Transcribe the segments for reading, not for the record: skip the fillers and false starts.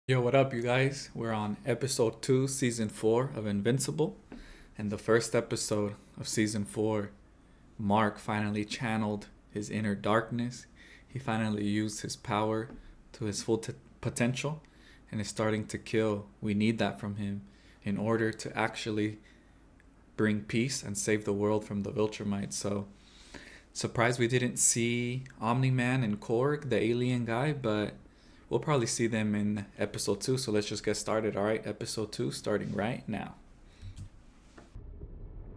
Yo, what up, you guys? We're on episode 2, season 4 of Invincible. And the first episode of season 4, Mark finally channeled his inner darkness. He finally used his power to his full potential and is starting to kill. We need that from him in order to actually bring peace and save the world from the Viltrumites. So, surprised we didn't see Omni-Man and Korg, the alien guy, but we'll probably see them in episode 2, so let's just get started. Alright, episode 2 starting right now.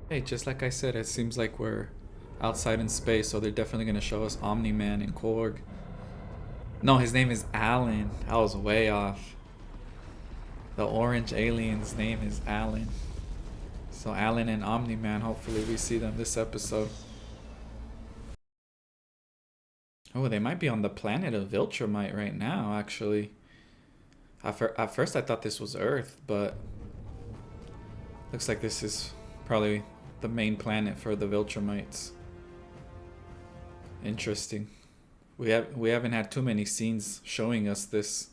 Hey, just like I said, it seems like we're outside in space, so they're definitely going to show us Omni-Man and Korg. No, his name is Alan. I was way off. The orange alien's name is Alan. So Alan and Omni-Man, hopefully we see them this episode. Oh, they might be on the planet of Viltrumite right now, actually. At first I thought this was Earth, but looks like this is probably the main planet for the Viltrumites. Interesting. We haven't had too many scenes showing us this.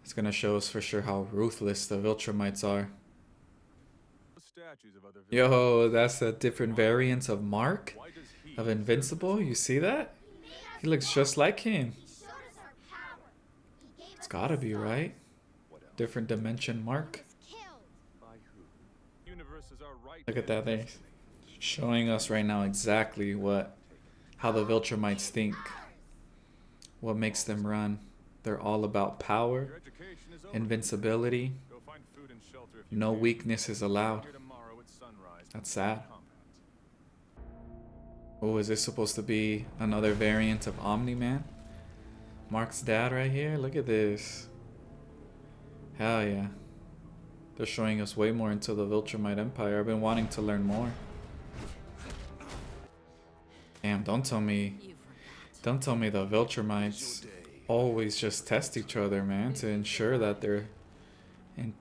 It's gonna show us for sure how ruthless the Viltrumites are. Yo, that's a different variant of Mark of Invincible. You see that? He looks just like him. It's gotta be, right? Different dimension Mark. Look at that. They're showing us right now exactly how the Viltrumites think. What makes them run. They're all about power, invincibility. No weakness is allowed. That's sad. Oh, is this supposed to be another variant of Omni-Man? Mark's dad right here? Look at this. Hell yeah. They're showing us way more into the Viltrumite Empire. I've been wanting to learn more. Damn, don't tell me the Viltrumites always just test each other, man, to ensure that they're in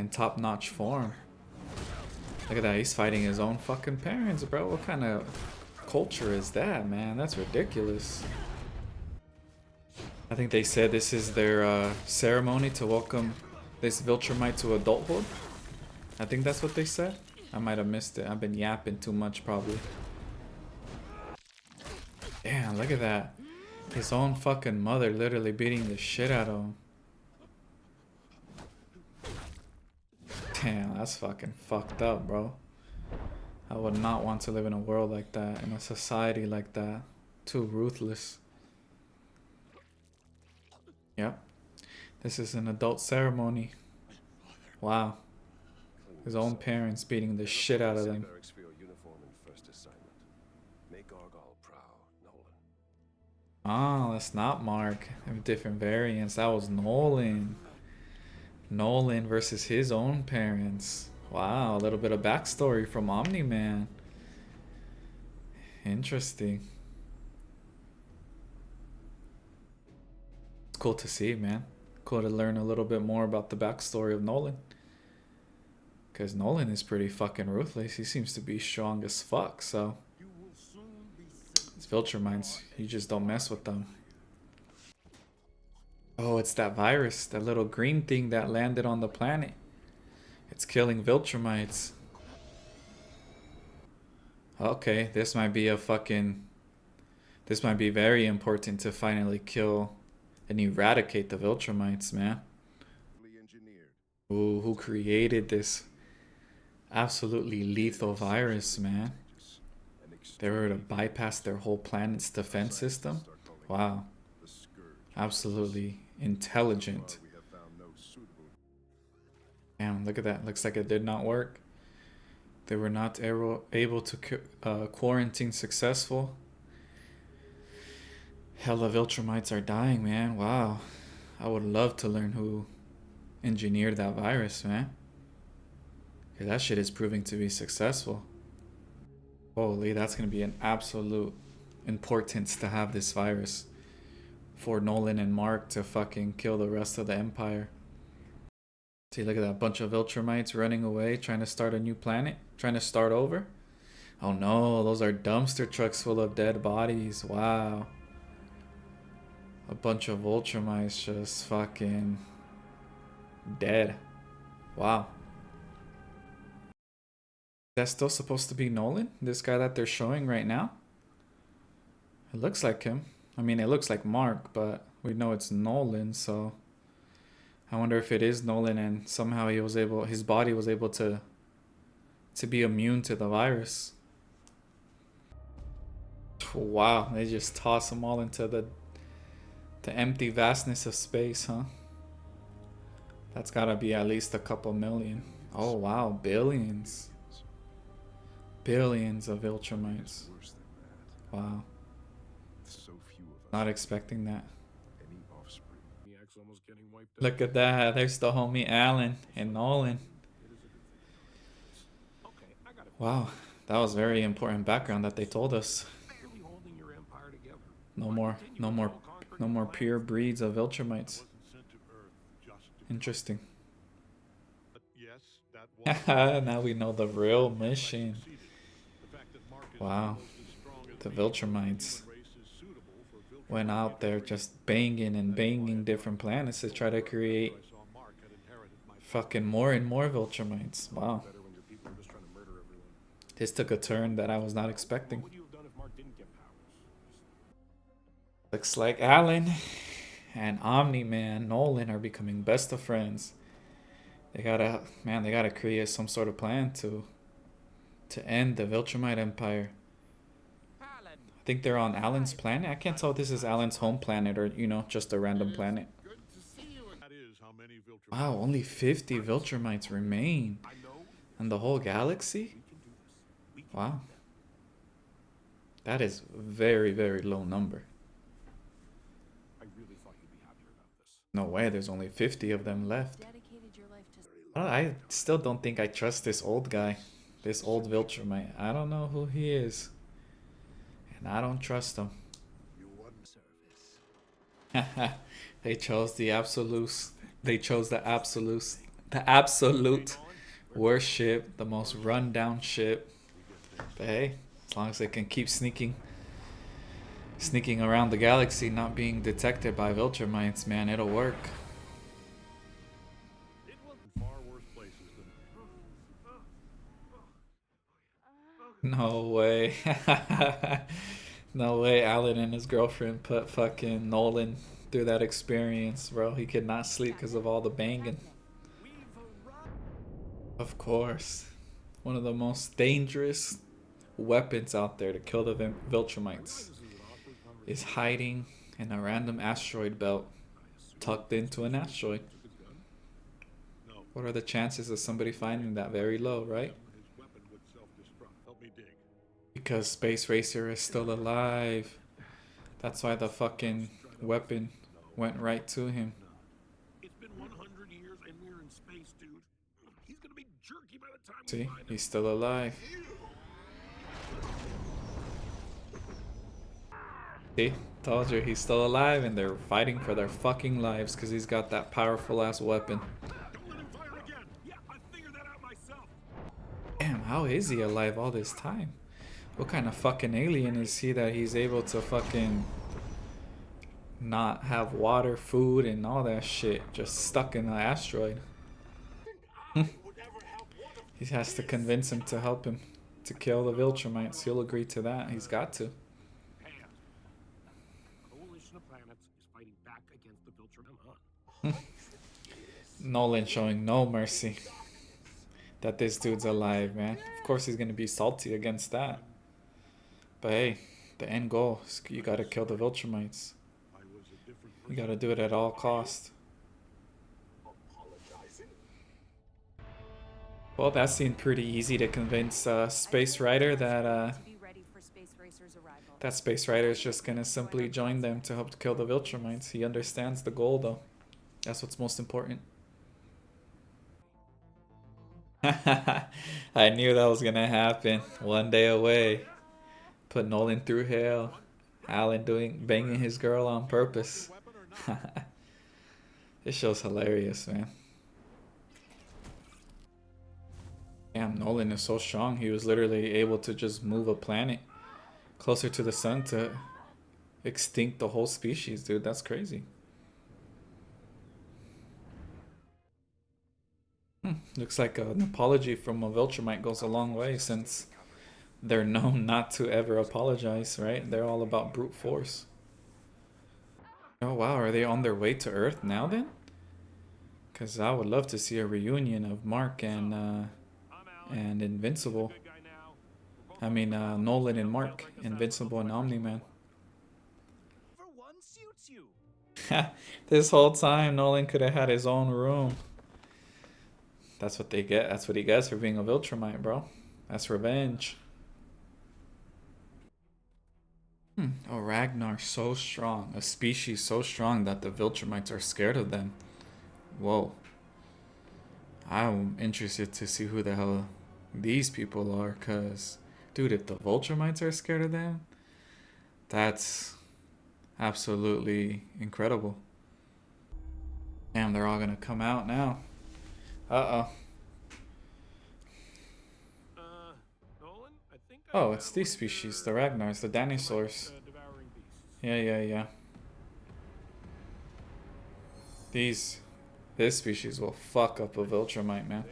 top-notch form. Look at that, he's fighting his own fucking parents, bro. What kind of culture is that, man? That's ridiculous. I think they said this is their ceremony to welcome this Viltrumite to adulthood. I think that's what they said. I might have missed it. I've been yapping too much, probably. Damn, look at that. His own fucking mother literally beating the shit out of him. Damn, that's fucking fucked up, bro. I would not want to live in a world like that, in a society like that. Too ruthless. Yep. This is an adult ceremony. Wow. His own parents beating the shit out of them. Oh, that's not Mark. Different variants. That was Nolan. Nolan versus his own parents. Wow, a little bit of backstory from Omni-Man. Interesting. It's cool to see, man. Cool to learn a little bit more about the backstory of Nolan. Because Nolan is pretty fucking ruthless. He seems to be strong as fuck, so... It's Viltrumites. You just don't mess with them. Oh, it's that virus. That little green thing that landed on the planet. It's killing Viltrumites. Okay, this might be very important to finally kill and eradicate the Viltrumites, man. Ooh, who created this absolutely lethal virus, man? They were to bypass their whole planet's defense system? Wow. Absolutely intelligent. Damn, look at that. Looks like it did not work. They were not able to quarantine successful. Hella Viltrumites are dying, man. Wow. I would love to learn who engineered that virus, man. Because that shit is proving to be successful. Holy, that's going to be an absolute importance to have this virus. For Nolan and Mark to fucking kill the rest of the Empire. See, look at that bunch of Viltrumites running away, trying to start a new planet, trying to start over. Oh no, those are dumpster trucks full of dead bodies. Wow. A bunch of Ultramites just fucking dead. Wow. That's still supposed to be Nolan? This guy that they're showing right now? It looks like him. I mean, it looks like Mark, but we know it's Nolan, so I wonder if it is Nolan and somehow his body was able to be immune to the virus. Wow, they just toss them all into the empty vastness of space, huh? That's gotta be at least a couple million. Oh wow, billions. Billions of Ultramites. Wow. Not expecting that. Look at that. There's the homie Alan and Nolan. Wow. That was very important background that they told us. No more pure breeds of Ultramites. Interesting. Now we know the real mission. Wow. The Viltrumites went out there just banging and banging different planets to try to create fucking more and more Viltrumites. Wow. This took a turn that I was not expecting. Looks like Alan and Omni-Man Nolan are becoming best of friends. They gotta create some sort of plan to end the Viltrumite Empire. I think they're on Alan's planet. I can't tell if this is Alan's home planet or, just a random planet. Wow, only 50 Viltrumites remain in the whole galaxy? Wow. That is very, very low number. No way, there's only 50 of them left. I still don't think I trust this old guy. This old Viltrumite. I don't know who he is. And I don't trust him. They chose the absolute. They chose the absolute. The absolute worst ship. The most rundown ship. But hey, as long as they can keep sneaking around the galaxy, not being detected by Viltrumites, man, it'll work. No way. No way Alan and his girlfriend put fucking Nolan through that experience, bro. He could not sleep because of all the banging. Of course. One of the most dangerous weapons out there to kill the Viltrumites is hiding in a random asteroid belt tucked into an asteroid. What are the chances of somebody finding that? Very low, right? Because Space Racer is still alive. That's why the fucking weapon went right to him. See, he's still alive. See, told you he's still alive and they're fighting for their fucking lives because he's got that powerful ass weapon. Damn, how is he alive all this time? What kind of fucking alien is he that he's able to fucking not have water, food, and all that shit just stuck in an asteroid? He has to convince him to help him to kill the Viltrumites. He'll agree to that. He's got to. Nolan showing no mercy that this dude's alive, man. Of course he's gonna be salty against that. But hey, the end goal is you gotta kill the Viltrumites. You gotta do it at all costs. Well, that seemed pretty easy to convince Space Rider that Space Rider is just gonna simply join them to help kill the Viltrumites. He understands the goal, though. That's what's most important. I knew that was gonna happen. One day away. Put Nolan through hell. Alan banging his girl on purpose. This show's hilarious, man. Damn, Nolan is so strong. He was literally able to just move a planet closer to the sun to extinct the whole species, dude. That's crazy. Looks like an apology from a Viltrumite goes a long way since they're known not to ever apologize, right? They're all about brute force. Oh wow, are they on their way to Earth now then? Because I would love to see a reunion of Mark and Invincible. I mean, Nolan and Mark, Invincible and Omni-Man. This whole time, Nolan could have had his own room. That's what they get. That's what he gets for being a Viltrumite, bro. That's revenge. Oh, Ragnar so strong. A species so strong that the Viltrumites are scared of them. Whoa. I'm interested to see who the hell these people are, because, dude, if the Viltrumites are scared of them, that's absolutely incredible. Damn, they're all gonna come out now. Uh-oh. Oh, it's these species, the Ragnars, the dinosaurs. Yeah. This species will fuck up a Viltrumite, man.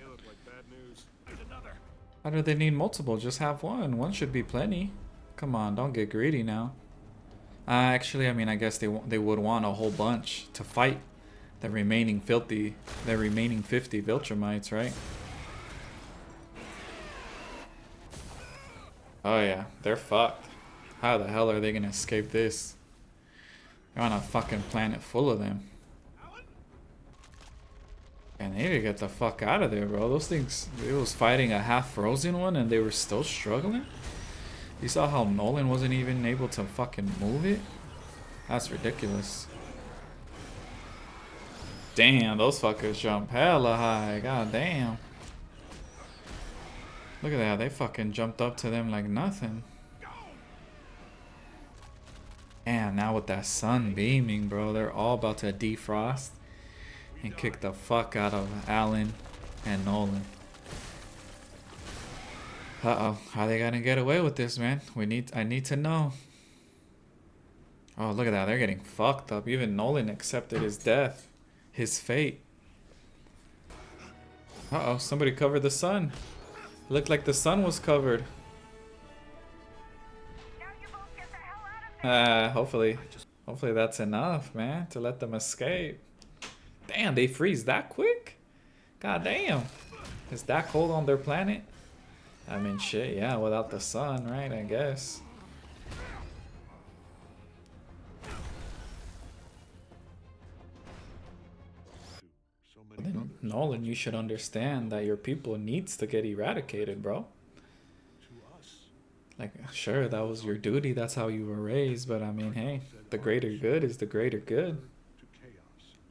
How do they need multiple? Just have one. One should be plenty. Come on, don't get greedy now. Actually, I mean, I guess they would want a whole bunch to fight the remaining 50 Viltrumites, right? Oh yeah, they're fucked. How the hell are they gonna escape this? They're on a fucking planet full of them. And they need to get the fuck out of there, bro. Those things, it was fighting a half frozen one and they were still struggling. You saw how Nolan wasn't even able to fucking move it? That's ridiculous. Damn, those fuckers jump hella high. God damn. Look at that. They fucking jumped up to them like nothing. And now with that sun beaming, bro, they're all about to defrost and kick the fuck out of Alan and Nolan. Uh-oh. How they gonna get away with this, man? I need to know. Oh, look at that. They're getting fucked up. Even Nolan accepted his death. His fate. Uh-oh. Somebody covered the sun. It looked like the sun was covered. Hopefully that's enough, man, to let them escape. Damn, they freeze that quick? God damn. Is that cold on their planet? I mean, shit, yeah, without the sun, right, I guess. Then, Nolan, you should understand that your people needs to get eradicated, bro. Like, sure, that was your duty, that's how you were raised, but I mean, hey, the greater good is the greater good.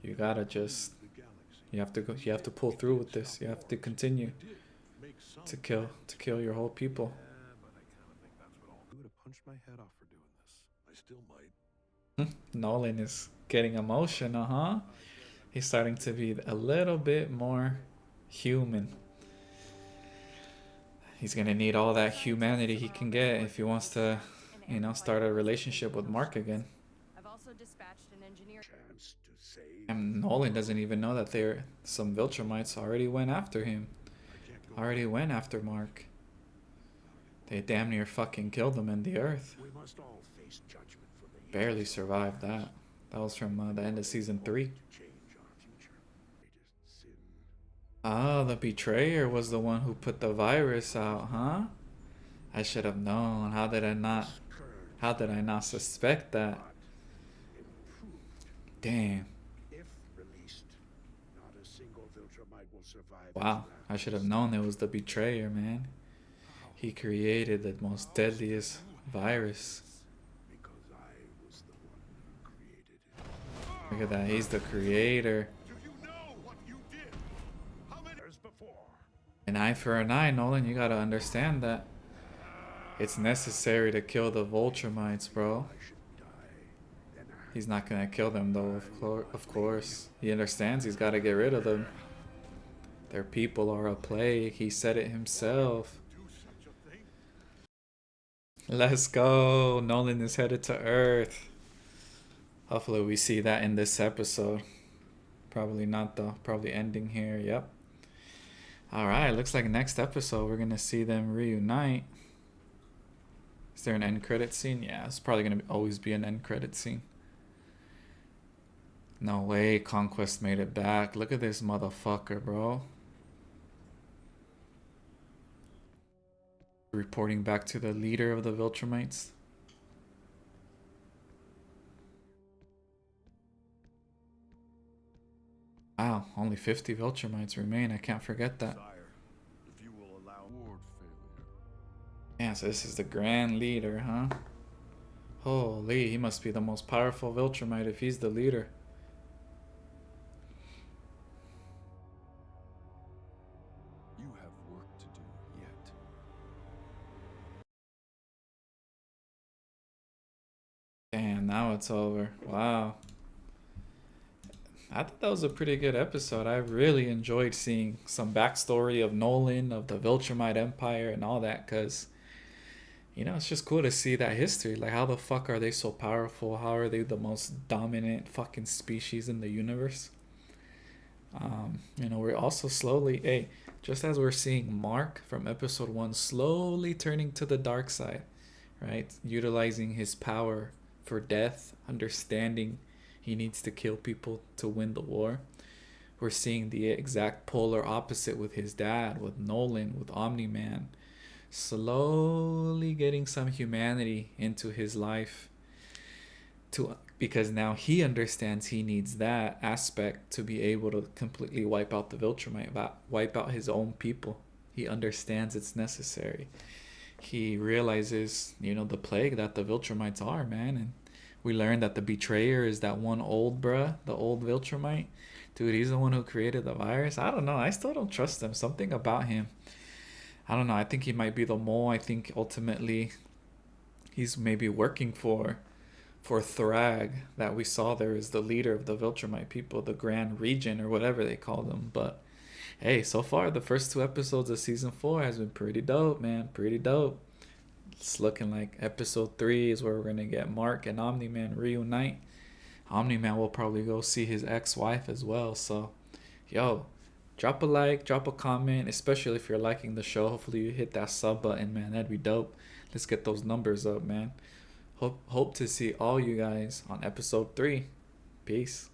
You gotta just, you have to pull through with this. You have to continue to kill your whole people. Nolan is getting emotional, huh? He's starting to be a little bit more human. He's gonna need all that humanity he can get if he wants to, you know, start a relationship with Mark again. And Nolan doesn't even know that some Viltrumites already went after him. Already went after Mark. They damn near fucking killed him in the earth. Barely survived that. That was from the end of season 3. Oh, the betrayer was the one who put the virus out, huh? I should have known. How did I not suspect that? Damn. Wow, I should have known it was the betrayer, man. He created the most deadliest virus. Look at that, he's the creator. An eye for an eye, Nolan, you gotta understand that. It's necessary to kill the Viltrumites, bro. He's not gonna kill them though, of course. He understands he's gotta get rid of them. Their people are a plague, he said it himself. Let's go, Nolan is headed to Earth. Hopefully we see that in this episode. Probably not though. Probably ending here. Yep. All right. Looks like next episode we're gonna see them reunite. Is there an end credit scene? Yeah, it's probably gonna always be an end credit scene. No way, Conquest made it back. Look at this motherfucker, bro. Reporting back to the leader of the Viltrumites. Wow, only 50 Viltrumites remain. I can't forget that. Yeah, so this is the Grand Leader, huh? Holy, he must be the most powerful Viltrumite if he's the leader. You have work to do yet. Damn, now it's over. Wow. I thought that was a pretty good episode. I really enjoyed seeing some backstory of Nolan, of the Viltrumite Empire, and all that, because, it's just cool to see that history. Like, how the fuck are they so powerful? How are they the most dominant fucking species in the universe? We're also slowly, hey, just as we're seeing Mark from episode 1 slowly turning to the dark side, right? Utilizing his power for death, understanding he needs to kill people to win the war. We're seeing the exact polar opposite with his dad, with Nolan, with Omni-Man, slowly getting some humanity into his life because now he understands he needs that aspect to be able to completely wipe out the Viltrumite, wipe out his own people. He understands it's necessary. He realizes, the plague that the Viltrumites are, man. And we learned that the betrayer is that one old bruh, the old Viltrumite. Dude, he's the one who created the virus. I don't know. I still don't trust him. Something about him. I don't know. I think he might be the mole. I think ultimately he's maybe working for Thrag, that we saw there is the leader of the Viltrumite people, the Grand Regent or whatever they call them. But hey, so far the first 2 episodes of season 4 has been pretty dope, man. Pretty dope. It's looking like episode 3 is where we're gonna get Mark and Omni-Man reunite. Omni-Man will probably go see his ex-wife as well. So, yo, drop a like, drop a comment, especially if you're liking the show. Hopefully you hit that sub button, man. That'd be dope. Let's get those numbers up, man. Hope to see all you guys on episode 3. Peace.